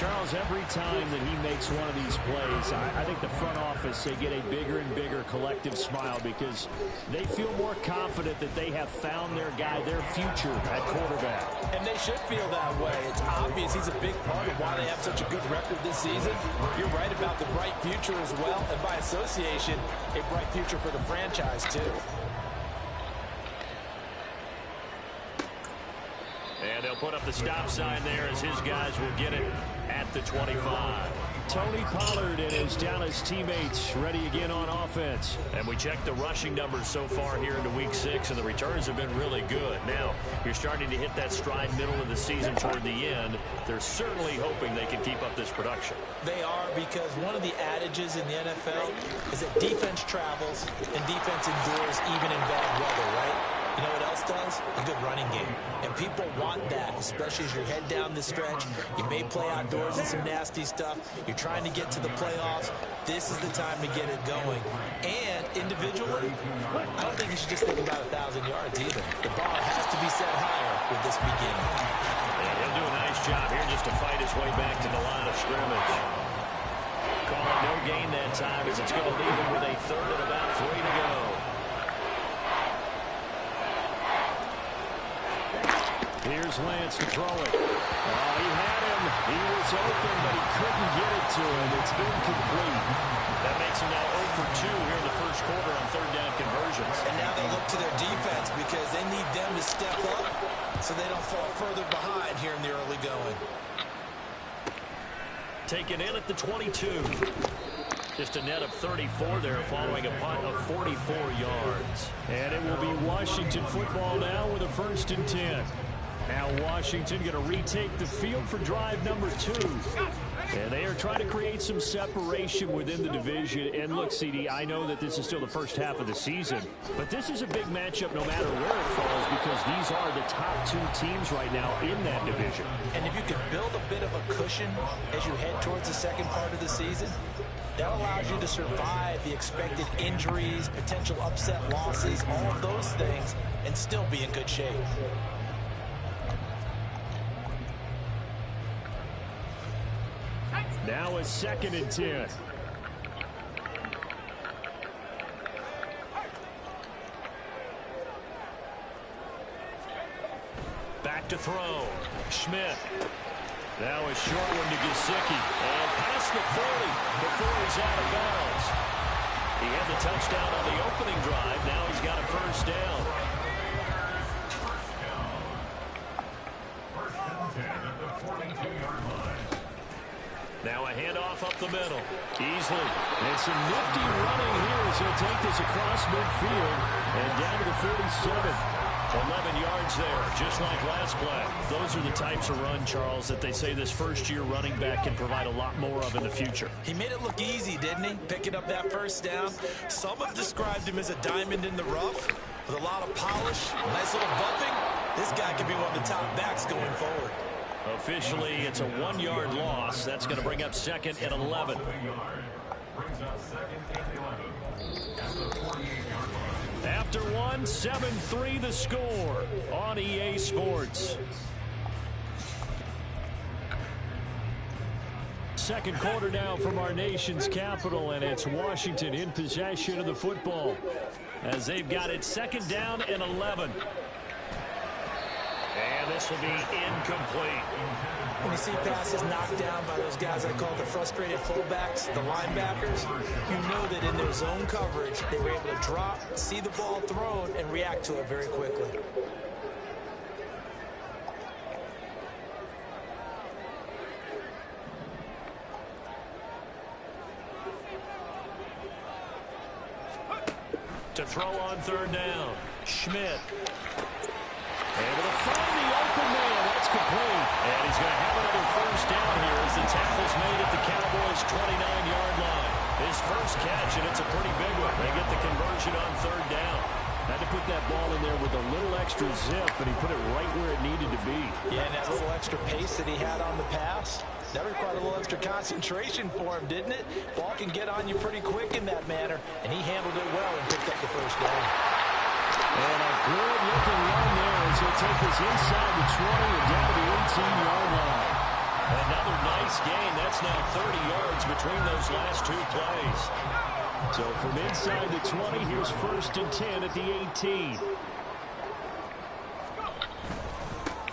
Charles, every time that he makes one of these plays, I think the front office, they get a bigger and bigger collective smile because they feel more confident that they have found their guy, their future at quarterback. And they should feel that way. It's obvious he's a big part of why they have such a good record this season. You're right about the bright future as well, and by association, a bright future for the franchise too. And they'll put up the stop sign there as his guys will get it at the 25. Tony Pollard and his Dallas teammates ready again on offense. And we check the rushing numbers so far here into week 6, and the returns have been really good. Now, you're starting to hit that stride middle of the season toward the end. They're certainly hoping they can keep up this production. They are, because one of the adages in the NFL is that defense travels and defense endures even in bad weather, right? You know what else does? A good running game. And people want that, especially as you head down the stretch. You may play outdoors in some nasty stuff. You're trying to get to the playoffs. This is the time to get it going. And individually, I don't think you should just think about 1,000 yards either. The bar has to be set higher with this beginning. And he'll do a nice job here just to fight his way back to the line of scrimmage. Call it no gain that time as it's going to leave him with a third and about 3 to go. Here's Lance to throw it. He had him. He was open, but he couldn't get it to him. It's incomplete. That makes him now 0 for 2 here in the first quarter on third down conversions. And now they look to their defense because they need them to step up so they don't fall further behind here in the early going. Taken in at the 22. Just a net of 34 there following a punt of 44 yards. And it will be Washington football now with a 1st and 10. Now Washington going to retake the field for drive number 2. And they are trying to create some separation within the division. And look, CD, I know that this is still the first half of the season, but this is a big matchup no matter where it falls because these are the top 2 teams right now in that division. And if you can build a bit of a cushion as you head towards the second part of the season, that allows you to survive the expected injuries, potential upset losses, all of those things, and still be in good shape. Now a 2nd and 10. Back to throw. Schmidt. Now a short one to Gesicki. And past the 40 before he's out of bounds. He had the touchdown on the opening drive. Now he's got a 1st down. Now a handoff up the middle. Easily. And some nifty running here as he'll take this across midfield and down to the 47. 11 yards there, just like last play. Those are the types of run, Charles, that they say this first-year running back can provide a lot more of in the future. He made it look easy, didn't he? Picking up that 1st down. Some have described him as a diamond in the rough with a lot of polish, nice little bumping. This guy could be one of the top backs going forward. Officially, it's a 1-yard loss. That's going to bring up 2nd and 11. After 1, 7-3 the score on EA Sports. Second quarter now from our nation's capital, and it's Washington in possession of the football as they've got it 2nd down and 11. And this will be incomplete. When you see passes knocked down by those guys I call the frustrated fullbacks, the linebackers, you know that in their zone coverage, they were able to drop, see the ball thrown, and react to it very quickly. To throw on 3rd down, Schmidt. Able to find the open man. That's complete. And he's going to have another 1st down here as the tackle's made at the Cowboys' 29-yard line. His first catch, and it's a pretty big one. They get the conversion on 3rd down. Had to put that ball in there with a little extra zip, and he put it right where it needed to be. Yeah, and that little extra pace that he had on the pass, that required a little extra concentration for him, didn't it? Ball can get on you pretty quick in that manner, and he handled it well and picked up the 1st down. And a good-looking run there as he'll take this inside the 20 and down to the 18-yard line. Another nice gain. That's now 30 yards between those last two plays. So from inside the 20, here's 1st and 10 at the 18.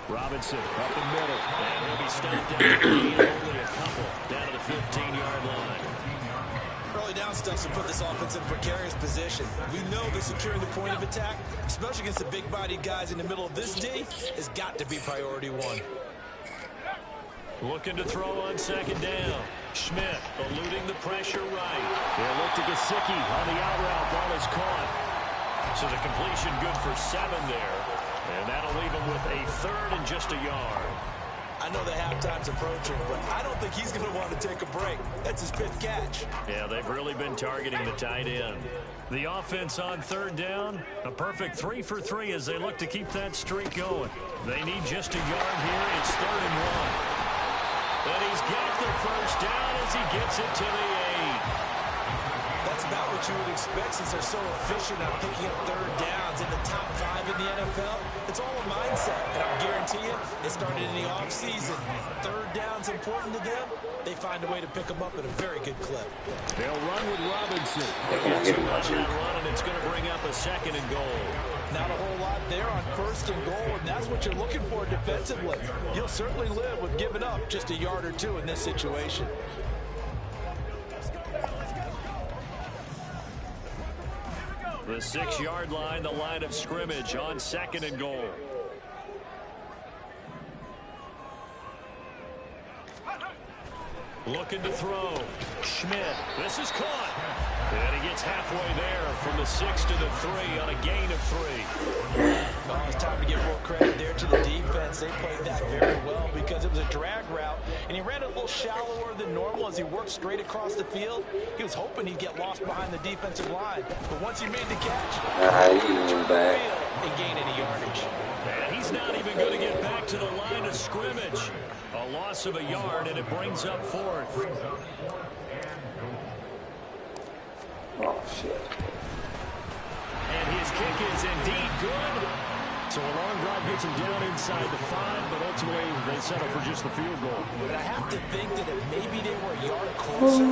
Robinson up the middle. And he'll be stopped down only a couple down to the 15-yard line. Early down stuff to put this offense in a precarious position. We know that securing the point of attack, especially against the big-bodied guys in the middle of this D, has got to be priority one. Looking to throw on 2nd down. Schmidt eluding the pressure right. They'll look to Gesicki on the out route. Ball is caught. So the completion good for 7 there. And that'll leave him with a 3rd and just a yard. I know the halftime's approaching, but I don't think he's going to want to take a break. That's his 5th catch. Yeah, they've really been targeting the tight end. The offense on 3rd down, a perfect 3 for 3 as they look to keep that streak going. They need just a yard here. It's 3rd and 1. And he's got the 1st down as he gets it to the 8. That's about what you would expect since they're so efficient at picking up 3rd downs in the top 5 in the NFL. It's all a mindset, and I guarantee you, it started in the offseason. 3rd down's important to them. They find a way to pick them up at a very good clip. They'll run with Robinson. They'll get too much on that run, and it's going to bring up a 2nd and goal. Not a whole lot there on 1st and goal, and that's what you're looking for defensively. You'll certainly live with giving up just a yard or 2 in this situation. The 6-yard line, the line of scrimmage on 2nd and goal. Looking to throw. Schmidt. This is caught. And he gets halfway there from the 6 to the 3 on a gain of 3. Oh, it's time to give more credit there to the defense. They played that very well because it was a drag route, and he ran a little shallower than normal as he worked straight across the field. He was hoping he'd get lost behind the defensive line, but once he made the catch, and gain any yardage. And he's not even going to get back to the line of scrimmage. A loss of a yard, and it brings up 4th. Oh, shit. And his kick is indeed good. So a long drive gets him down inside the 5, but ultimately they settle for just the field goal. But I have to think that if maybe they were a yard closer,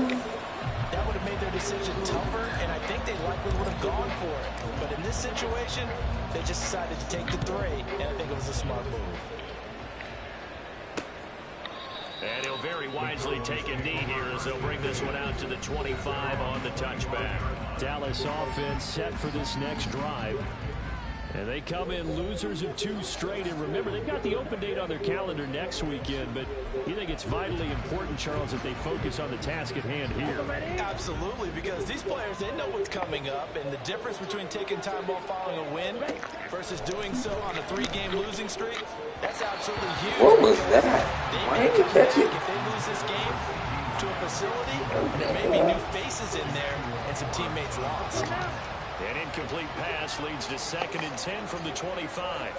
that would have made their decision tougher, and I think they likely would have gone for it. But in this situation, they just decided to take the 3, and I think it was a smart move. And he'll very wisely take a knee here as they'll bring this one out to the 25 on the touchback. Dallas offense set for this next drive. And they come in losers of 2 straight. And remember, they've got the open date on their calendar next weekend. But you think it's vitally important, Charles, that they focus on the task at hand here? Absolutely, because these players, they know what's coming up. And the difference between taking time off following a win versus doing so on a 3-game losing streak, that's absolutely huge. What was that? Why didn't you catch it? If they lose this game to a facility, and there may be new faces in there and some teammates lost. An incomplete pass leads to 2nd and 10 from the 25.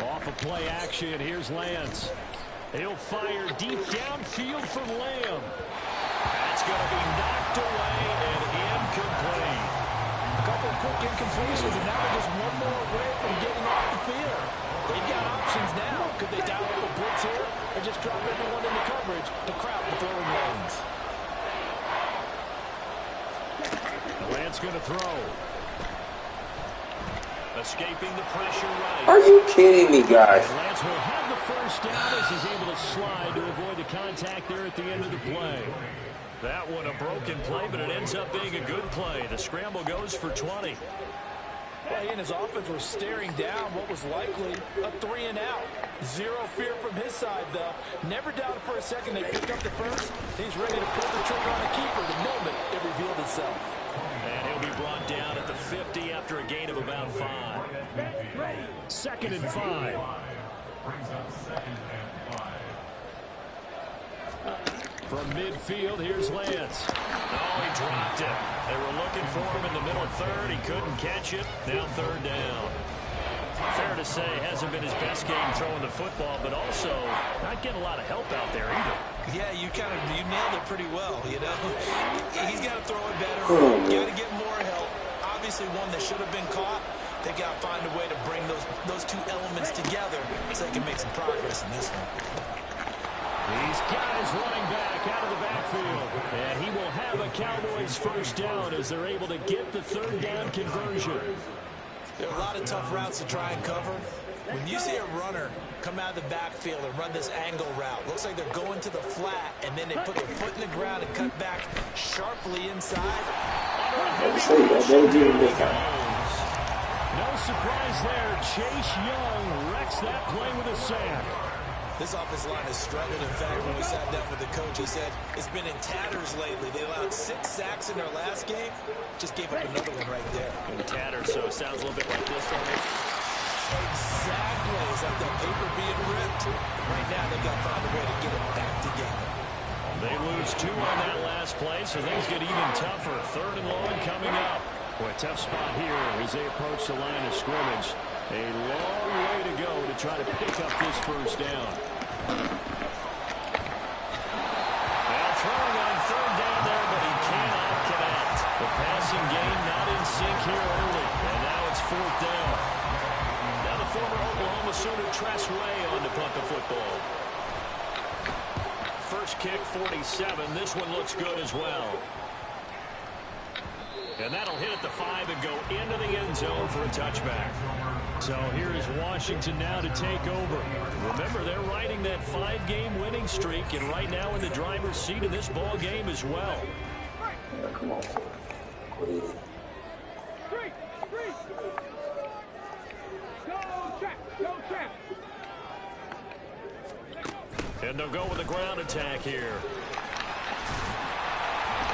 Off of play action, here's Lance. He'll fire deep downfield from Lamb. That's going to be knocked away and incomplete. A couple of quick incompletions, and now they're just one more away from getting off the field. They've got options now. Could they dial up a blitz here or just drop everyone into coverage to crowd the throwing lanes? Lance going to throw. Escaping the pressure right. Are you kidding me, guys? Lance will have the 1st down as he's able to slide to avoid the contact there at the end of the play. That one a broken play, but it ends up being a good play. The scramble goes for 20. Well, he and his offense were staring down what was likely a 3 and out. Zero fear from his side, though. Never doubted for a second they picked up the 1st. He's ready to pull the trigger on the keeper the moment it revealed itself. And he'll be brought down at the 50 after a gain of about 5. 2nd and 5. From midfield, here's Lance. Oh, he dropped it. They were looking for him in the middle 3rd. He couldn't catch it. Now 3rd down. Fair to say, hasn't been his best game throwing the football, but also not getting a lot of help out there either. Yeah, you nailed it pretty well, you know. He's got to throw it better. Got to get more help. Obviously one that should have been caught. They got to find a way to bring those two elements together so they can make some progress in this one. He's got his running back out of the backfield. And he will have a Cowboys first down as they're able to get the third down conversion. There are a lot of tough routes to try and cover. When you see a runner come out of the backfield and run this angle route, looks like they're going to the flat, and then they put their foot in the ground and cut back sharply inside. No surprise there. Chase Young wrecks that play with a sack. This offensive line has struggled. In fact, when we sat down with the coach, he said it's been in tatters lately. They allowed 6 sacks in their last game. Just gave up another one right there. In tatters, so it sounds a little bit like this. Exactly. It's like the paper being ripped. Right now, they've got to find a way to get it back together. They lose 2 on that last play, so things get even tougher. 3rd and long coming up. Boy, tough spot here as they approach the line of scrimmage. A long way to go to try to pick up this first down. Well, throwing on 3rd down there, but he cannot connect. The passing game not in sync here early, and now it's 4th down. Now the former Oklahoma Sooner Tress Way on to punt the football. First kick, 47. This one looks good as well. And that'll hit at the 5 and go into the end zone for a touchback. So here is Washington now to take over. Remember, they're riding that 5-game winning streak, and right now in the driver's seat of this ball game as well. Come on. And they'll go with a ground attack here.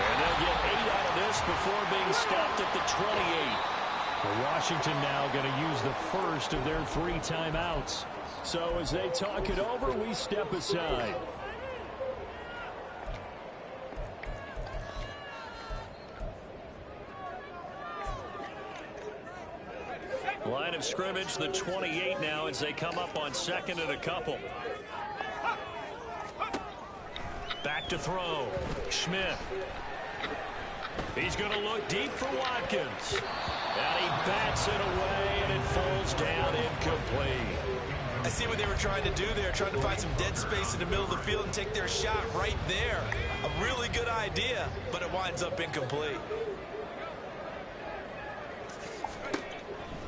And they'll get 8 out of this before being stopped at the 28. Well, Washington now going to use the first of their 3 timeouts. So as they talk it over, we step aside. Line of scrimmage, the 28 now as they come up on 2nd and a couple. Back to throw. Schmidt. He's going to look deep for Watkins. And he bats it away, and it falls down incomplete. I see what they were trying to do there, trying to find some dead space in the middle of the field and take their shot right there. A really good idea, but it winds up incomplete.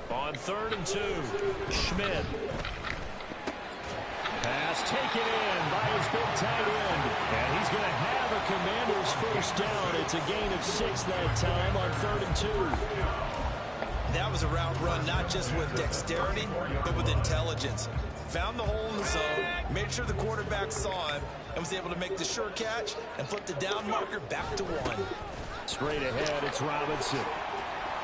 On 3rd and 2, Schmidt. Pass taken in by his big tight end. And he's going to have a Commander's first down. It's a gain of 6 that time on 3rd and 2. That was a route run not just with dexterity, but with intelligence. Found the hole in the zone, made sure the quarterback saw him, and was able to make the sure catch and flip the down marker back to 1. Straight ahead, it's Robinson.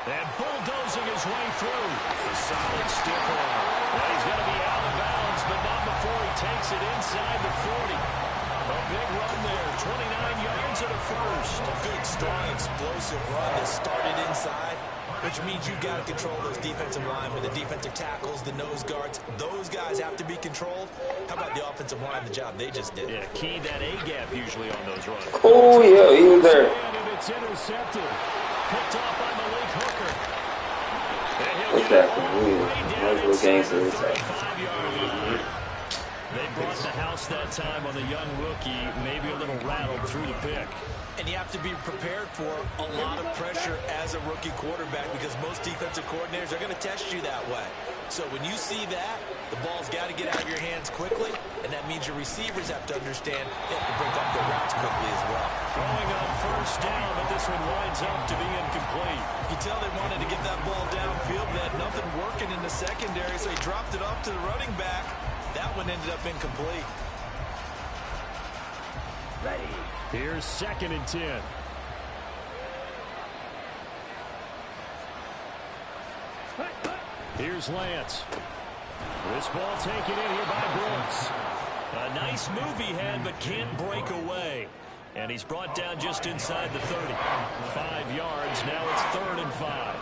And bulldozing his way through. A solid stiff arm. Well, he's going to be out of bounds, but not before he takes it inside the 40. A big run there, 29 yards and a first. A good, strong, explosive run that started inside, which means you've got to control those defensive linemen, the defensive tackles, the nose guards. Those guys have to be controlled. How about the offensive line, the job they just did? Yeah, key that A-gap usually on those runs. Oh, yeah, he was there. And it's intercepted. Picked off by Malik Hooker. What's that? Multiple gangsters. They brought the house that time on the young rookie, maybe a little rattled through the pick. And you have to be prepared for a lot of pressure as a rookie quarterback because most defensive coordinators are going to test you that way. So when you see that, the ball's got to get out of your hands quickly, and that means your receivers have to understand they have to break up their routes quickly as well. Throwing on first down, but this one winds up to be incomplete. You can tell they wanted to get that ball downfield. They had nothing working in the secondary, so he dropped it off to the running back. That one ended up incomplete. Ready. Here's 2nd and 10. Here's Lance. This ball taken in here by Brooks. A nice move he had, but can't break away. And he's brought down just inside the 30. 5 yards. Now it's 3rd and 5.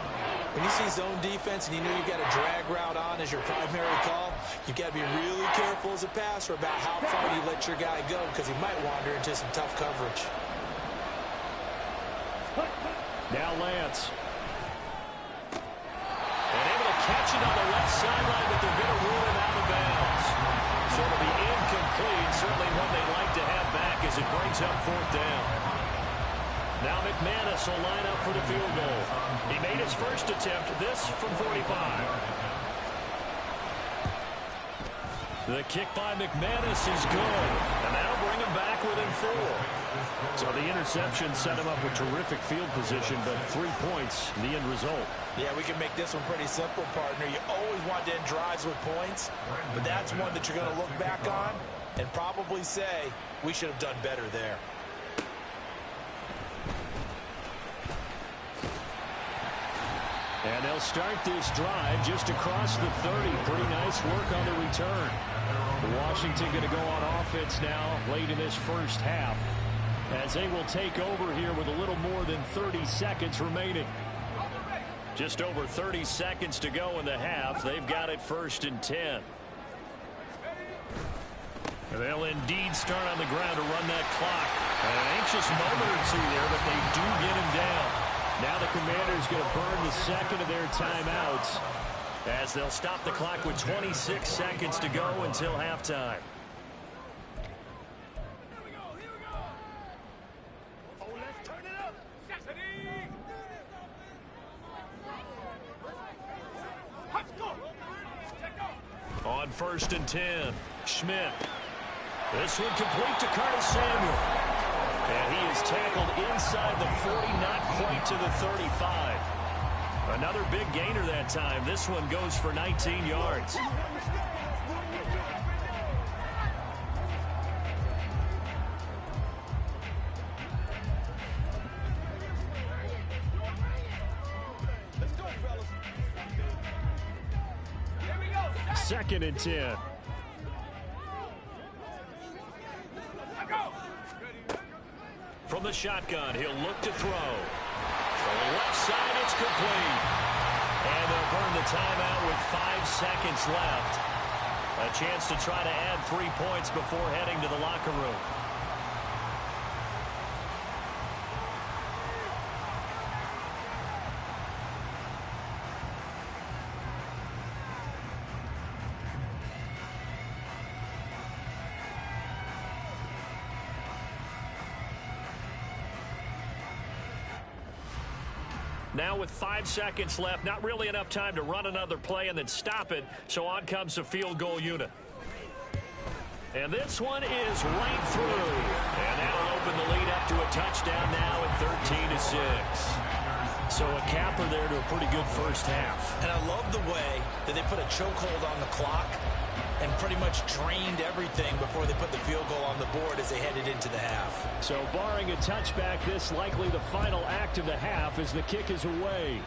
When you see zone defense and you know you've got a drag route on as your primary call, you've got to be really careful as a passer about how far you let your guy go because he might wander into some tough coverage. Now Lance. And able to catch it on the left sideline, but they're going to rule him out of bounds. So it'll be incomplete. Certainly one they'd like to have back as it brings up 4th down. Now McManus will line up for the field goal. He made his first attempt, this from 45. The kick by McManus is good, and that'll bring him back within 4. So the interception set him up with terrific field position, but 3 points, the end result. Yeah, we can make this one pretty simple, partner. You always want to end drives with points, but that's one that you're going to look back on and probably say, we should have done better there. And they'll start this drive just across the 30. Pretty nice work on the return. Washington going to go on offense now late in this first half, as they will take over here with a little more than 30 seconds remaining. Just over 30 seconds to go in the half. They've got it 1st and 10. They'll indeed start on the ground to run that clock. An anxious moment or two there, but they do get him down. Now the Commanders going to burn the second of their timeouts, as they'll stop the clock with 26 seconds to go until halftime. On 1st and 10, Schmidt. This one complete to Curtis Samuel. And he is tackled inside the 40, not quite to the 35. Another big gainer that time. This one goes for 19 yards. Second and 10. From the shotgun, he'll look to throw. From the left side, it's complete. And they'll burn the timeout with 5 seconds left. A chance to try to add 3 points before heading to the locker room. Now with 5 seconds left, not really enough time to run another play and then stop it, so on comes the field goal unit. And this one is right through. And that'll open the lead up to a touchdown now at 13-6. So a capper there to a pretty good first half. And I love the way that they put a chokehold on the clock and pretty much drained everything before they put the field goal on the board as they headed into the half. So barring a touchback, this likely the final act of the half as the kick is away.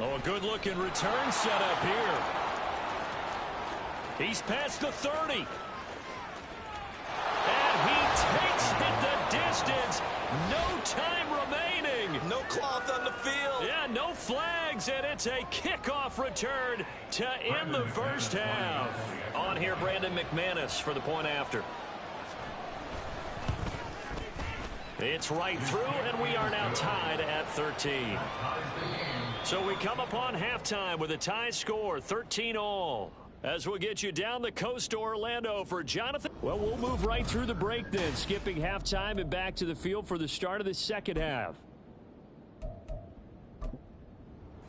Oh, a good-looking return set up here. He's past the 30. And he takes it the distance. No time remaining. No cloth on the field. Yeah, no flags, and it's a kickoff return to end the first half. On here, Brandon McManus for the point after. It's right through, and we are now tied at 13. So we come upon halftime with a tie score, 13-all. As we'll get you down the coast to Orlando for Jonathan. Well, we'll move right through the break then, skipping halftime and back to the field for the start of the second half.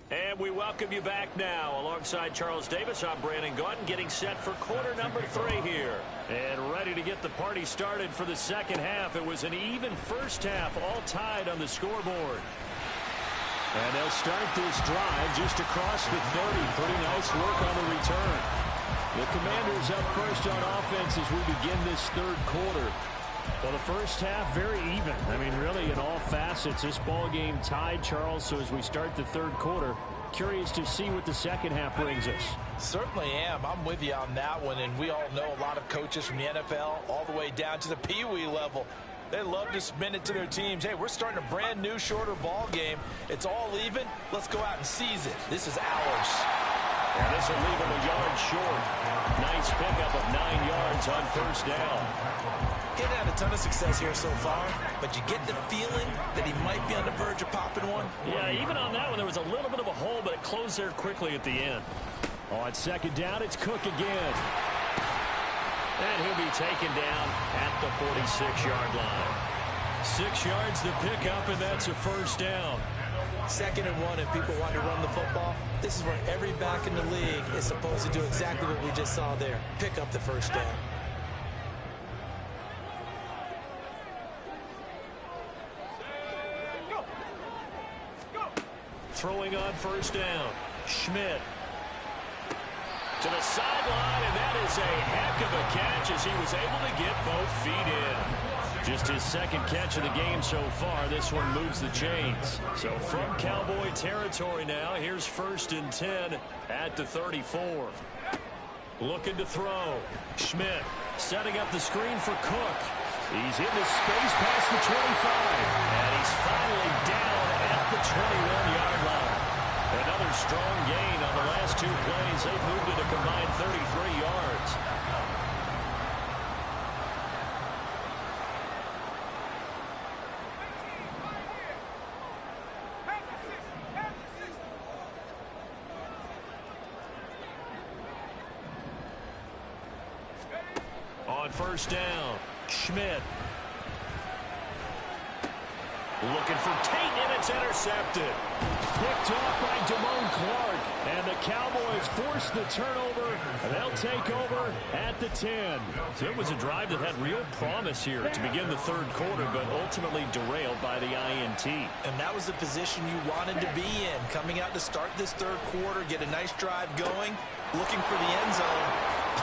And we welcome you back now. Alongside Charles Davis, I'm Brandon Gaudin, getting set for quarter number 3 here. And ready to get the party started for the second half. It was an even first half, all tied on the scoreboard. And they'll start this drive just across the 30. Pretty nice work on the return. The Commanders up first on offense as we begin this third quarter. Well, the first half, very even. I mean, really, in all facets, this ball game tied, Charles. So as we start the third quarter, curious to see what the second half brings us. Certainly am. I'm with you on that one. And we all know a lot of coaches from the NFL all the way down to the Pee Wee level. They love to spin it to their teams. Hey, we're starting a brand new, shorter ball game. It's all even. Let's go out and seize it. This is ours. And this will leave him a yard short. Nice pickup of 9 yards on first down. He had a ton of success here so far, but you get the feeling that he might be on the verge of popping one. Yeah, even on that one, there was a little bit of a hole, but it closed there quickly at the end. On second down, it's Cook again. And he'll be taken down at the 46-yard line. 6 yards to pick up, and that's a first down. 2nd and 1, and people want to run the football. This is where every back in the league is supposed to do exactly what we just saw there. Pick up the first down. Throwing on first down. Schmidt. To the sideline, and that is a heck of a catch as he was able to get both feet in. Just his 2nd catch of the game so far. This one moves the chains. So from Cowboy territory now, here's 1st and 10 at the 34. Looking to throw. Schmidt setting up the screen for Cook. He's into space past the 25. And he's finally down at the 21-yard line. Another strong gain on the last 2 plays. They've moved it a combined 33 yards. On first down, Schmidt. Looking for Tate, and it's intercepted. Picked off by Damone Clark. And the Cowboys force the turnover, and they'll take over at the 10. So it was a drive that had real promise here to begin the 3rd quarter, but ultimately derailed by the INT. And that was the position you wanted to be in. Coming out to start this 3rd quarter, get a nice drive going, looking for the end zone.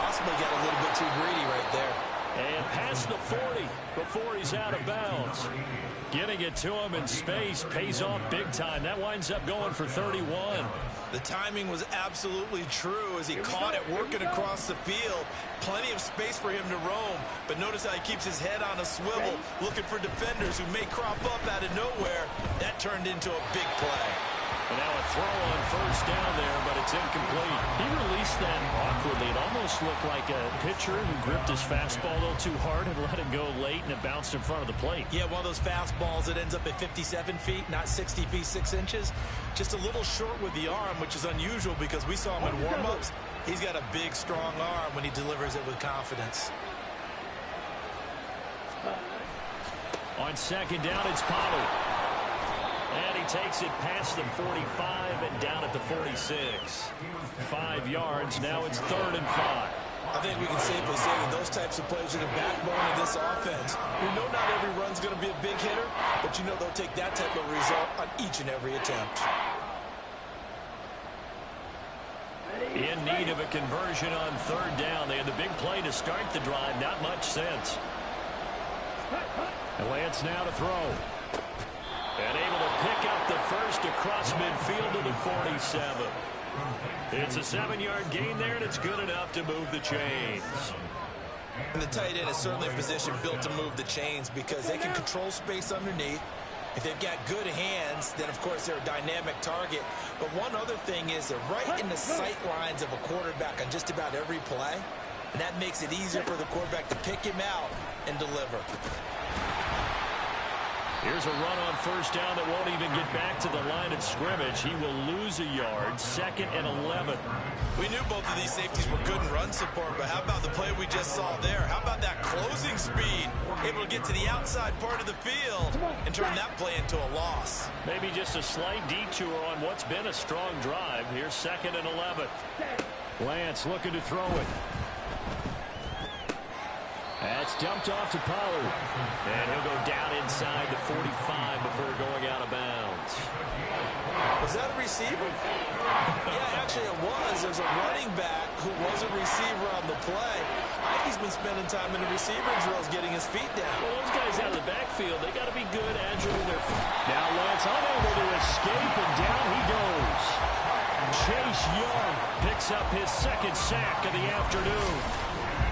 Possibly got a little bit too greedy right there. And past the 40 before he's out of bounds. Getting it to him in space pays off big time. That winds up going for 31. The timing was absolutely true as he caught it working across the field. Plenty of space for him to roam, but notice how he keeps his head on a swivel, looking for defenders who may crop up out of nowhere. That turned into a big play. And now a throw on first down there, but it's incomplete. He released that awkwardly. It almost looked like a pitcher who gripped his fastball a little too hard and let it go late, and it bounced in front of the plate. Yeah, one of those fastballs that ends up at 57 feet, not 60 feet, 6 inches. Just a little short with the arm, which is unusual because we saw him in warm-ups. He's got a big, strong arm when he delivers it with confidence. On second down, it's Pollard. And he takes it past the 45 and down at the 46. 5 yards. Now it's 3rd and 5. I think we can safely say that those types of plays are the backbone of this offense. We know not every run's going to be a big hitter, but you know they'll take that type of result on each and every attempt. In need of a conversion on 3rd down. They had the big play to start the drive. Not much sense. And Lance now to throw. And able to pick up the first across midfield to the 47. It's a 7-yard gain there, and it's good enough to move the chains. And the tight end is certainly a position built to move the chains because they can control space underneath. If they've got good hands, then, of course, they're a dynamic target. But one other thing is they're right in the sight lines of a quarterback on just about every play. And that makes it easier for the quarterback to pick him out and deliver. Here's a run on first down that won't even get back to the line of scrimmage. He will lose a yard. 2nd and 11. We knew both of these safeties were good in run support, but how about the play we just saw there? How about that closing speed? Able to get to the outside part of the field and turn that play into a loss. Maybe just a slight detour on what's been a strong drive. Here's 2nd and 11. Lance looking to throw it. That's dumped off to Pollard. And he'll go down inside the 45 before going out of bounds. Was that a receiver? Yeah, actually it was. There's a running back who was a receiver on the play. I think he's been spending time in the receiver drills getting his feet down. Well, those guys out of the backfield, they got to be good, agile with their feet. Now Lance unable to escape, and down he goes. Chase Young picks up his 2nd sack of the afternoon.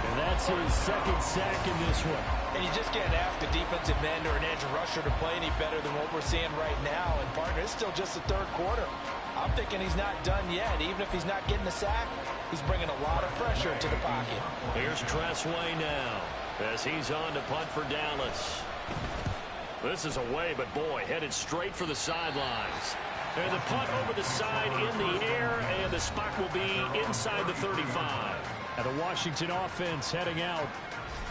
And that's his 2nd sack in this one. And you just can't ask a defensive end or an edge rusher to play any better than what we're seeing right now. And, partner, it's still just the 3rd quarter. I'm thinking he's not done yet. Even if he's not getting the sack, he's bringing a lot of pressure to the pocket. Here's Tressway now as he's on to punt for Dallas. This is away, but boy, headed straight for the sidelines. And the punt over the side in the air, and the spot will be inside the 35. And the Washington offense heading out.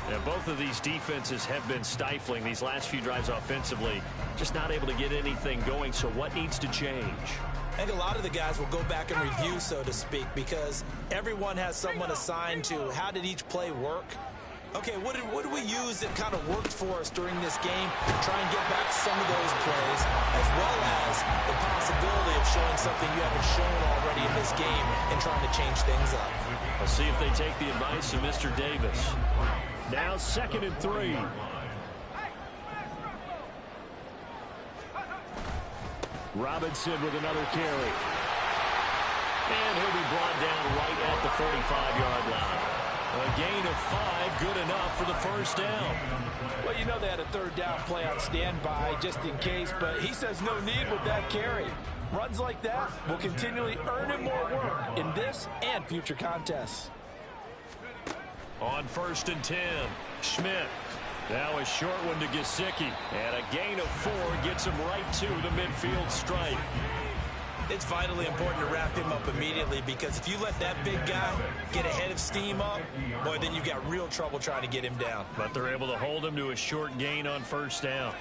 And both of these defenses have been stifling these last few drives offensively. Just not able to get anything going, so what needs to change? I think a lot of the guys will go back and review, so to speak, because everyone has someone assigned to how did each play work. Okay, what did we use that kind of worked for us during this game? Try and get back some of those plays, as well as the possibility of showing something you haven't shown already in this game and trying to change things up. Let's see if they take the advice of Mr. Davis. Now 2nd and 3. Robinson with another carry. And he'll be brought down right at the 45-yard line. A gain of 5, good enough for the first down. Well, you know they had a 3rd down play on standby just in case, but he says no need with that carry. Runs like that will continually earn him more work in this and future contests. On 1st and 10, Schmidt. Now a short one to Gesicki. And a gain of 4 gets him right to the midfield stripe. It's vitally important to wrap him up immediately, because if you let that big guy get ahead of steam up, boy, then you've got real trouble trying to get him down. But they're able to hold him to a short gain on 1st down.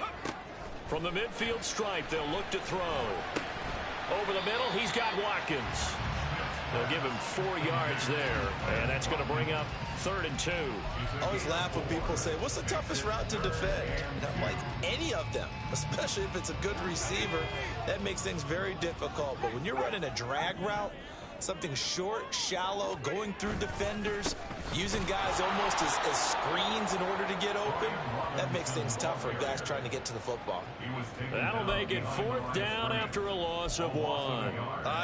From the midfield stripe, they'll look to throw. Over the middle, he's got Watkins. They'll give him 4 yards there, and that's going to bring up 3rd and 2. I always laugh when people say, what's the toughest route to defend? And I'm like, any of them, especially if it's a good receiver. That makes things very difficult. But when you're running a drag route, something short, shallow, going through defenders, using guys almost as screens in order to get open, that makes things tough for guys trying to get to the football. That'll make it 4th down after a loss of 1.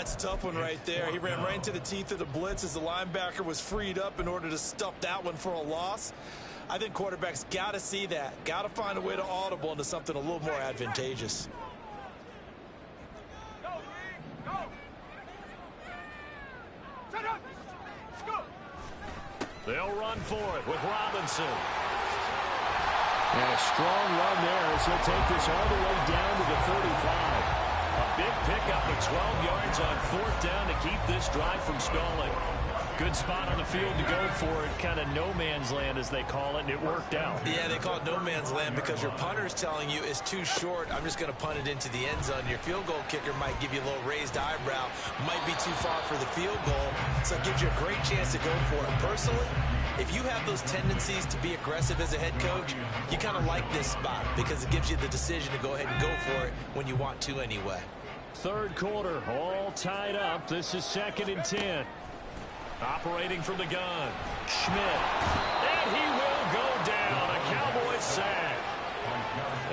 It's a tough one right there. He ran right into the teeth of the blitz as the linebacker was freed up in order to stuff that one for a loss. I think quarterbacks got to see that. Got to find a way to audible into something a little more advantageous. They'll run for it with Robinson. And a strong run there as he'll take this all the way down to the 35. A big pickup of 12 yards on 4th down to keep this drive from stalling. Good spot on the field to go for it. Kind of no man's land, as they call it, and it worked out. Yeah, they call it no man's land because your punter's telling you it's too short. I'm just going to punt it into the end zone. Your field goal kicker might give you a little raised eyebrow. Might be too far for the field goal, so it gives you a great chance to go for it. Personally, if you have those tendencies to be aggressive as a head coach, you kind of like this spot because it gives you the decision to go ahead and go for it when you want to anyway. 3rd quarter, all tied up. This is 2nd and 10. Operating from the gun, Schmidt. And he will go down. A Cowboys sack.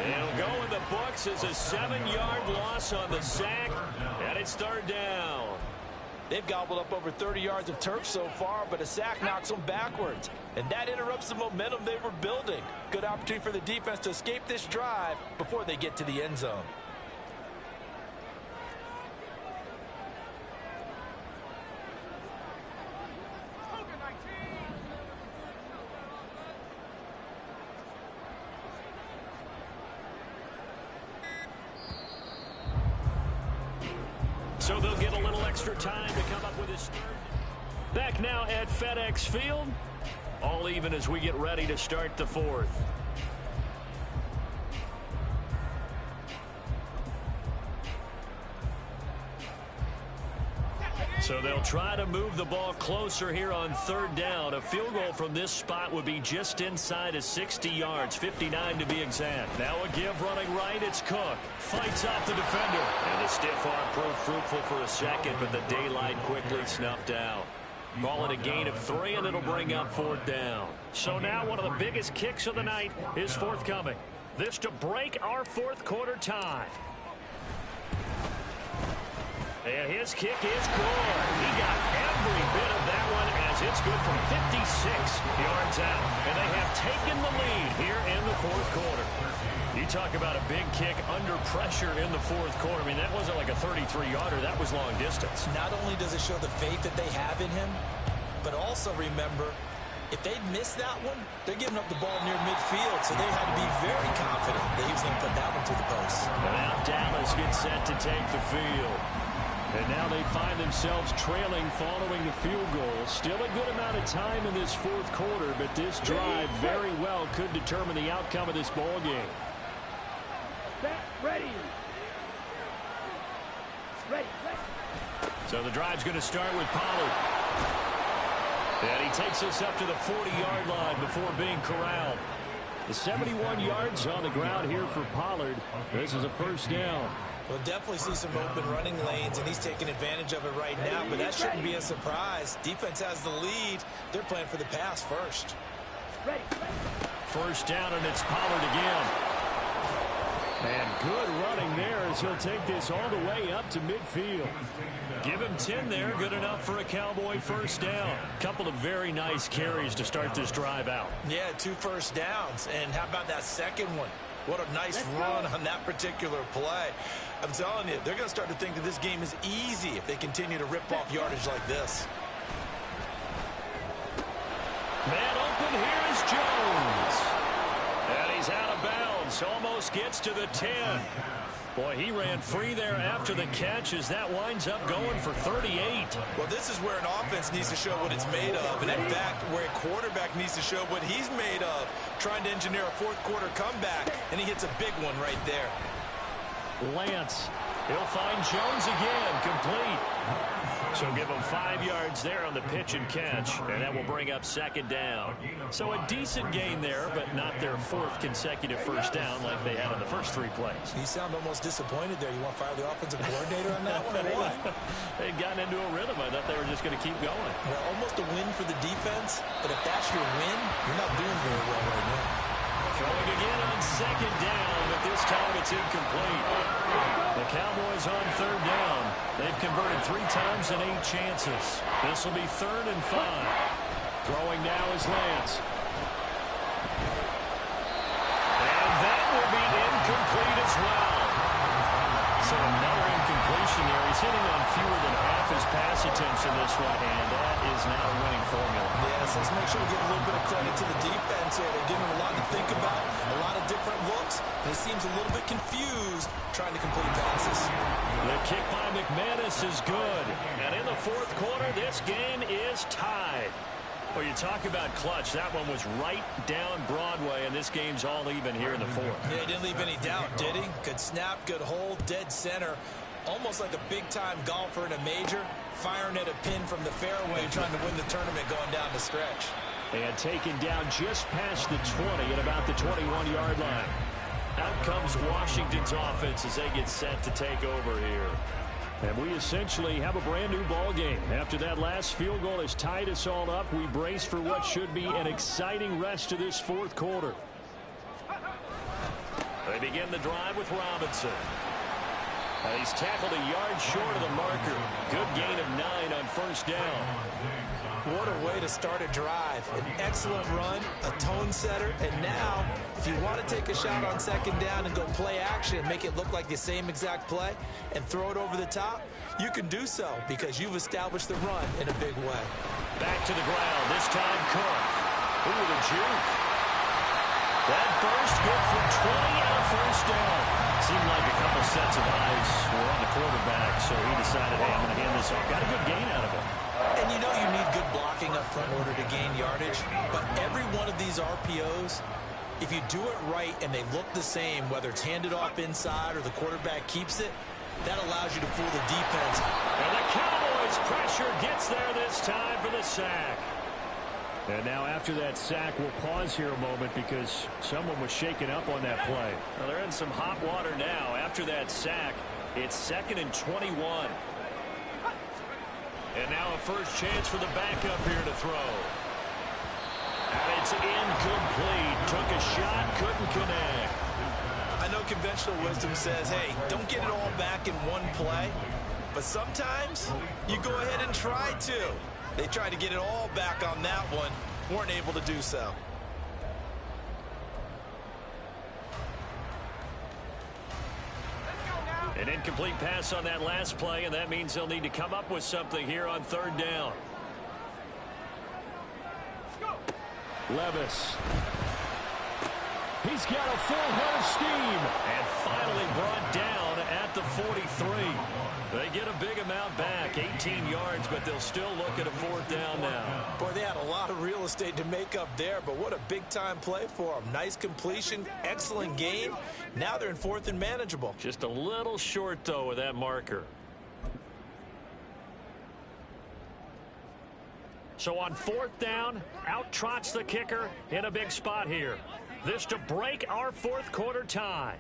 It'll go in the books as a 7-yard loss on the sack, and it's 3rd down. They've gobbled up over 30 yards of turf so far, but a sack knocks them backwards. And that interrupts the momentum they were building. Good opportunity for the defense to escape this drive before they get to the end zone. So they'll get a little extra time to come up with his start. Back now at FedEx Field. All even as we get ready to start the 4th. So they'll try to move the ball closer here on 3rd down. A field goal from this spot would be just inside of 60 yards, 59 to be exact. Now a give running right, it's Cook. Fights off the defender. And the stiff arm proved fruitful for a second, but the daylight quickly snuffed out. Call it a gain of 3, and it'll bring up 4th down. So now one of the biggest kicks of the night is forthcoming. This to break our 4th quarter tie. And his kick is good. He got every bit of that one as it's good from 56 yards out. And they have taken the lead here in the 4th quarter. You talk about a big kick under pressure in the fourth quarter. I mean, that wasn't like a 33-yarder. That was long distance. Not only does it show the faith that they have in him, but also remember, if they'd missed that one, they're giving up the ball near midfield, so they had to be very confident that he was going to put that one through the post. And now Dallas gets set to take the field. And now they find themselves trailing following the field goal. Still a good amount of time in this fourth quarter, but this drive very well could determine the outcome of this ball game. Ready. So the drive's going to start with Pollard. And he takes us up to the 40-yard line before being corralled. The 71 yards on the ground here for Pollard. This is a first down. We'll definitely see some open running lanes, and he's taking advantage of it right now, but that shouldn't be a surprise. Defense has the lead. They're playing for the pass first. First down, and it's Pollard again. And good running there as he'll take this all the way up to midfield. Give him 10 there. Good enough for a Cowboy first down. Couple of very nice carries to start this drive out. Yeah, 2 first downs. And how about that second one? What a nice run on that particular play. I'm telling you, they're going to start to think that this game is easy if they continue to rip off yardage like this. Man open, here's Jones. And he's out of bounds. Almost gets to the 10. Boy, he ran free there after the catch as that winds up going for 38. Well, this is where an offense needs to show what it's made of. And in fact, where a quarterback needs to show what he's made of. Trying to engineer a fourth quarter comeback. And he hits a big one right there. Lance. He'll find Jones again. Complete. So give him 5 yards there on the pitch and catch, and that will bring up second down. So a decent gain there, but not their 4th consecutive first down like they had on the first 3 plays. You sound almost disappointed there. You want to fire the offensive coordinator on that one or what? They'd gotten into a rhythm. I thought they were just going to keep going. Well, almost a win for the defense, but if that's your win, you're not doing very well right now. Throwing again on second down, but this time it's incomplete. The Cowboys on third down. They've converted 3 times and 8 chances. This will be 3rd and 5. Throwing now is Lance. And that will be incomplete as well. So another incompletion there. He's hitting on fewer than half his pass attempts in this one, and that is not a winning formula. Yes, let's make sure we give a little bit of credit to the defense here. They're giving him a lot to think about, a lot of different looks, and he seems a little bit confused trying to complete passes. The kick by McManus is good, and in the fourth quarter, this game is tied. Well, you talk about clutch. That one was right down Broadway, and this game's all even here in the fourth. Yeah, he didn't leave any doubt, did he? Good snap, good hold, dead center. Almost like a big-time golfer in a major, firing at a pin from the fairway, trying to win the tournament going down the stretch. And taken down just past the 20 at about the 21-yard line. Out comes Washington's offense as they get set to take over here. And we essentially have a brand-new ball game. After that last field goal has tied us all up, we brace for what should be an exciting rest of this fourth quarter. They begin the drive with Robinson. He's tackled a yard short of the marker. Good gain of 9 on first down. What a way to start a drive. An excellent run, a tone setter, and now, if you want to take a shot on second down and go play action and make it look like the same exact play and throw it over the top, you can do so because you've established the run in a big way. Back to the ground, this time Cook. Ooh, the juke. That burst good for 20 and a first down. Seemed like a couple sets of eyes were on the quarterback, so he decided, hey, I'm going to hand this off. Got a good gain out of it. And you know you need good blocking up front in order to gain yardage, but every one of these RPOs, if you do it right and they look the same, whether it's handed off inside or the quarterback keeps it, that allows you to fool the defense. And the Cowboys pressure gets there this time for the sack. And now after that sack, we'll pause here a moment because someone was shaken up on that play. Well, they're in some hot water now. After that sack, it's 2nd and 21. And now a first chance for the backup here to throw. And it's incomplete. Took a shot, couldn't connect. I know conventional wisdom says, hey, don't get it all back in one play. But sometimes you go ahead and try to. They tried to get it all back on that one. Weren't able to do so. An incomplete pass on that last play, and that means they'll need to come up with something here on third down. Levis. He's got a full head of steam. And finally brought down at the 43. They get a big amount back, 18 yards, but they'll still look at a fourth down now. Boy, they had a lot of real estate to make up there, but what a big-time play for them. Nice completion, excellent game. Now they're in fourth and manageable. Just a little short, though, with that marker. So on fourth down, out trots the kicker in a big spot here. This to break our fourth quarter tie.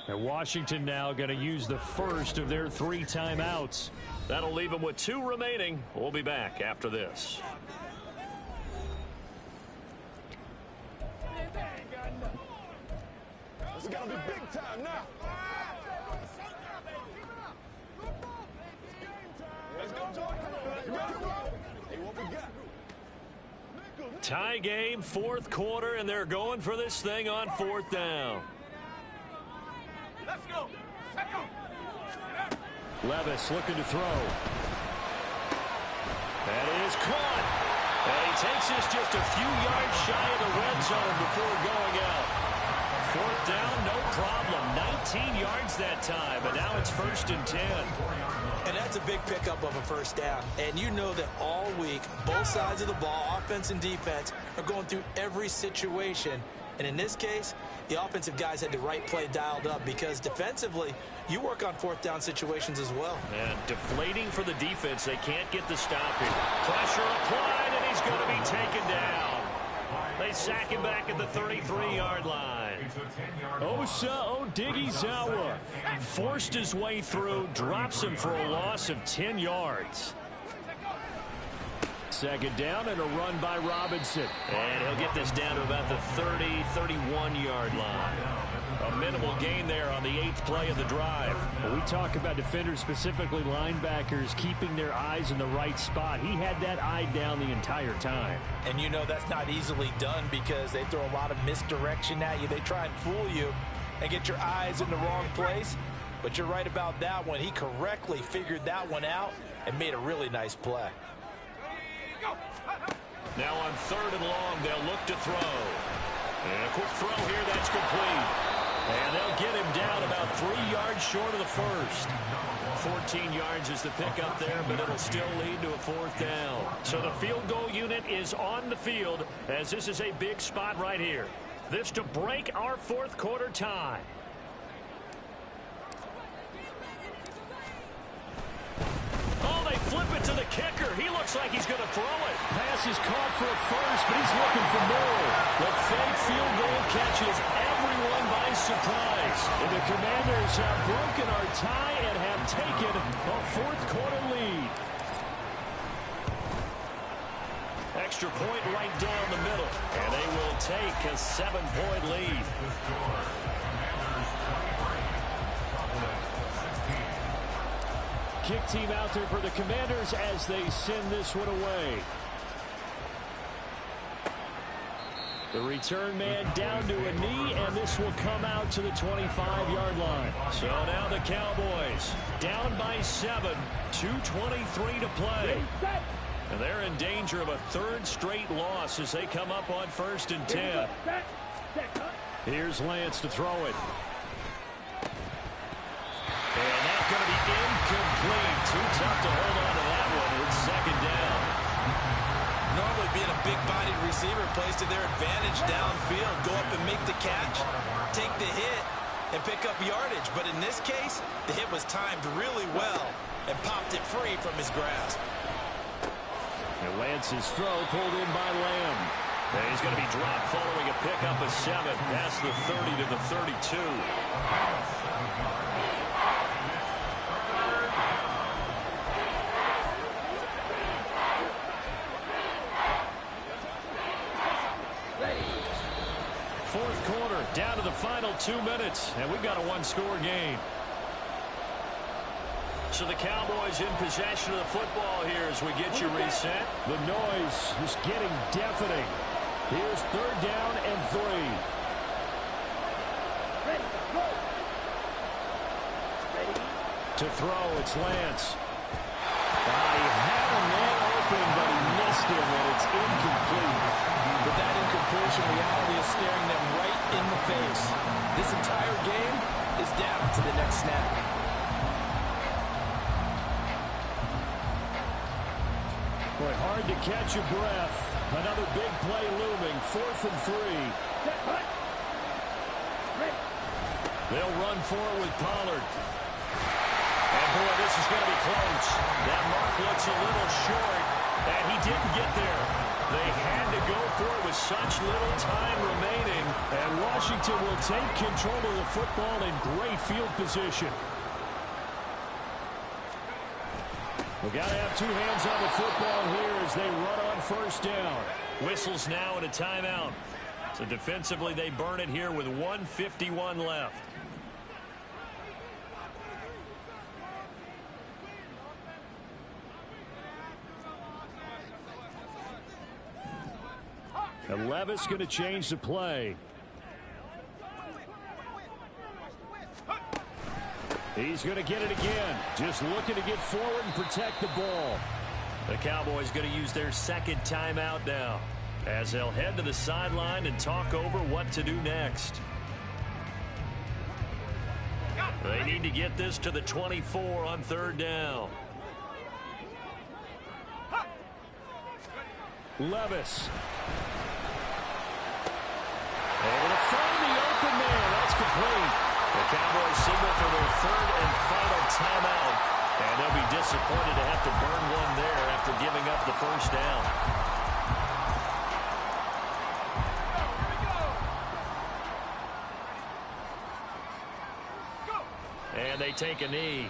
And Washington now going to use the first of their 3 timeouts. That'll leave them with 2 remaining. We'll be back after this. It's got to be big time now. Let's go, Joy. Hey, what we got? Tie game, fourth quarter, and they're going for this thing on fourth down. Let's go. Let's go. Levis looking to throw. That is caught. And he takes this just a few yards shy of the red zone before going out. Fourth down, no problem. 19 yards that time, but now it's 1st and 10. And that's a big pickup of a first down. And you know that all week, both sides of the ball, offense and defense, are going through every situation. And in this case, the offensive guys had the right play dialed up because defensively, you work on fourth down situations as well. And deflating for the defense. They can't get the stop here. Pressure applied, and he's going to be taken down. They sack him back at the 33-yard line. Osa Odighizuwa forced his way through, drops him for a loss of 10 yards. Second down and a run by Robinson. And he'll get this down to about the 30, 31-yard line. A minimal gain there on the 8th play of the drive. When we talk about defenders, specifically linebackers, keeping their eyes in the right spot. He had that eye down the entire time. And you know that's not easily done because they throw a lot of misdirection at you. They try and fool you and get your eyes in the wrong place. But you're right about that one. He correctly figured that one out and made a really nice play. Now on 3rd and long, they'll look to throw. And a quick throw here, that's complete. And they'll get him down about 3 yards short of the first. 14 yards is the pickup there, but it'll still lead to a fourth down. So the field goal unit is on the field as this is a big spot right here. This to break our fourth quarter tie. Oh, they flip it to the kicker. He looks like he's going to throw it. Pass is caught for a first, but he's looking for more. The fake field goal catches everyone by surprise. And the Commanders have broken our tie and have taken a fourth quarter lead. Extra point right down the middle. And they will take a 7-point lead. Kick team out there for the Commanders as they send this one away. The return man down to a knee, and this will come out to the 25-yard line. So now the Cowboys down by 7, 2:23 to play. And they're in danger of a 3rd straight loss as they come up on 1st and 10. Here's Lance to throw it. And that's going to be incomplete. Too tough to hold on to that one with 2nd down. Normally being a big-bodied receiver plays to their advantage downfield. Go up and make the catch, take the hit, and pick up yardage. But in this case, the hit was timed really well and popped it free from his grasp. And Lance's throw pulled in by Lamb. And he's going to be dropped following a pickup of 7 past the 30 to the 32. Fourth quarter, down to the final 2 minutes, and we've got a 1-score game. So the Cowboys in possession of the football here as we get you reset. The noise is getting deafening. Here's 3rd down and 3. To throw, it's Lance. He had a man open, but he missed him, and it's incomplete. But that incompletion reality is staring them right in the face. This entire game is down to the next snap. Boy, hard to catch your breath. Another big play looming, 4th and 3. They'll run forward with Pollard. And, boy, this is going to be close. That mark looks a little short, and he didn't get there. They had to go for it with such little time remaining, and Washington will take control of the football in great field position. We've got to have two hands on the football here as they run on first down. Whistles now and a timeout. So defensively, they burn it here with 1:51 left. And Levis going to change the play. He's going to get it again. Just looking to get forward and protect the ball. The Cowboys going to use their second timeout now, as they'll head to the sideline and talk over what to do next. They need to get this to the 24 on third down. Levis. Able to find the open man. That's complete. The Cowboys signal for their third and final timeout. And they'll be disappointed to have to burn one there after giving up the first down. And they take a knee.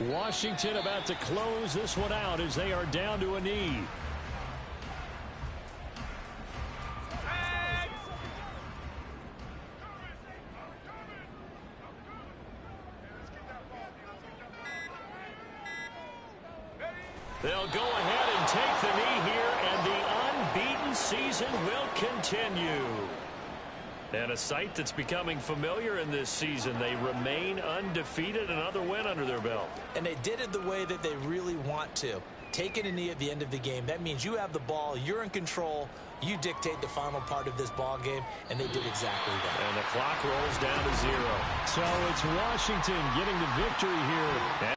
Washington about to close this one out as they are down to a knee. They'll go ahead and take the knee here, and the unbeaten season will continue. And a sight that's becoming familiar in this season. They remain undefeated, another win under their belt. And they did it the way that they really want to. Taking a knee at the end of the game, that means you have the ball, you're in control, you dictate the final part of this ball game, and they did exactly that. And the clock rolls down to 0. So it's Washington getting the victory here.